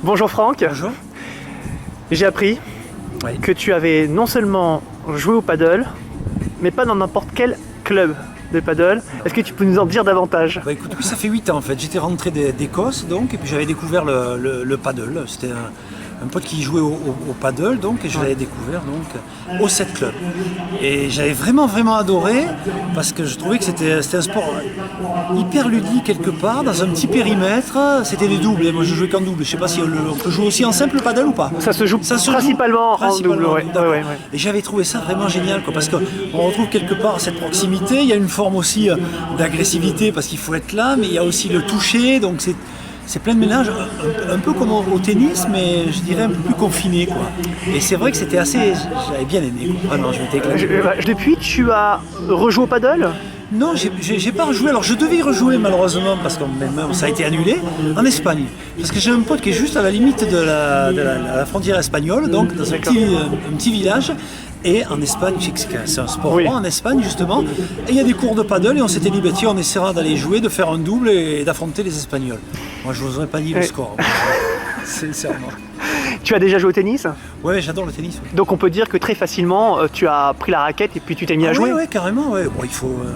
Bonjour Franck. Bonjour. J'ai appris Oui. que tu avais non seulement joué au paddle, mais pas dans n'importe quel club de paddle. Est-ce que tu peux nous en dire davantage? Bah écoute, oui, ça fait 8 ans en fait. J'étais rentré d'Écosse donc, et puis j'avais découvert le paddle. C'était un pote qui jouait au paddle donc, et je l'avais découvert donc au 7 Club. Et j'avais vraiment adoré parce que je trouvais que c'était un sport hyper ludique quelque part, dans un petit périmètre. C'était des doubles, et moi je jouais qu'en double. Je sais pas si on peut jouer aussi en simple paddle ou pas. Ça se joue principalement en double. Ouais. D'accord. Ouais. Et j'avais trouvé ça vraiment génial quoi, parce qu'on retrouve quelque part cette proximité. Il y a une forme aussi d'agressivité parce qu'il faut être là, mais il y a aussi le toucher, donc c'est plein de mélanges, un peu comme au tennis, mais je dirais un peu plus confiné quoi. Et c'est vrai que c'était assez, j'avais bien aimé quoi. Vraiment, je m'étais éclaté. Depuis, tu as rejoué au paddle? Non, j'ai pas rejoué. Alors je devais y rejouer malheureusement parce que ça a été annulé en Espagne. Parce que j'ai un pote qui est juste à la limite de la frontière espagnole, donc dans un petit village. Et en Espagne, je sais que c'est un sport en Espagne justement. Et il y a des cours de paddle et on s'était dit, bah, tiens, on essaiera d'aller jouer, de faire un double et d'affronter les Espagnols. Moi, je n'oserais pas dire le score. Sincèrement. Tu as déjà joué au tennis? Ouais, j'adore le tennis. Ouais. Donc on peut dire que très facilement, tu as pris la raquette et puis tu t'es mis à jouer? Oui, carrément. Ouais. Bon,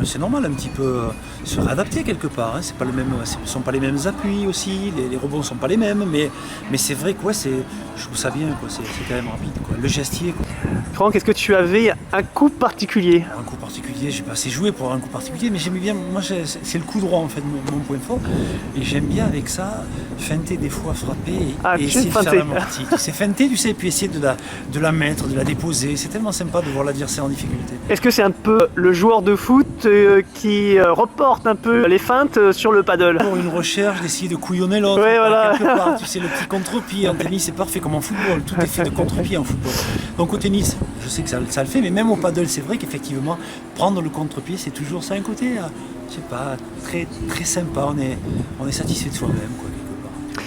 c'est normal un petit peu se réadapter quelque part. Hein. C'est pas le même, ce ne sont pas les mêmes appuis aussi, les rebonds ne sont pas les mêmes. Mais c'est vrai que je trouve ça bien. C'est quand même rapide. Quoi. Le gestier. Quoi. Franck, est-ce que tu avais un coup particulier? Un coup particulier, j'ai pas assez joué pour avoir un coup particulier, mais j'aimais bien. Moi, c'est le coup droit en fait, mon point fort. Et j'aime bien avec ça feinter des fois, frapper et essayer de faire la partie. C'est feinter, tu sais, et puis essayer de la mettre, de la déposer. C'est tellement sympa de voir l'adversaire en difficulté. Est-ce que c'est un peu le joueur de foot qui reporte un peu les feintes sur le paddle? Pour une recherche, d'essayer de couillonner l'autre. Ouais, voilà. Quelque part, tu sais, le petit contre-pied en tennis, c'est parfait comme en football. Tout est fait de contre-pied en football. Donc au tennis, je sais que ça le fait, mais même au paddle, c'est vrai qu'effectivement, prendre le contre-pied, c'est toujours ça un côté, je sais pas, très, très sympa. On est satisfait de soi-même, quoi, quelque part.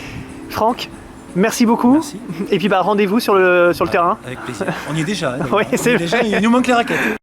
Franck, merci beaucoup. Merci. Et puis rendez-vous sur le terrain. Avec plaisir. On y est déjà. Hein, Oui, c'est déjà, il nous manque les raquettes.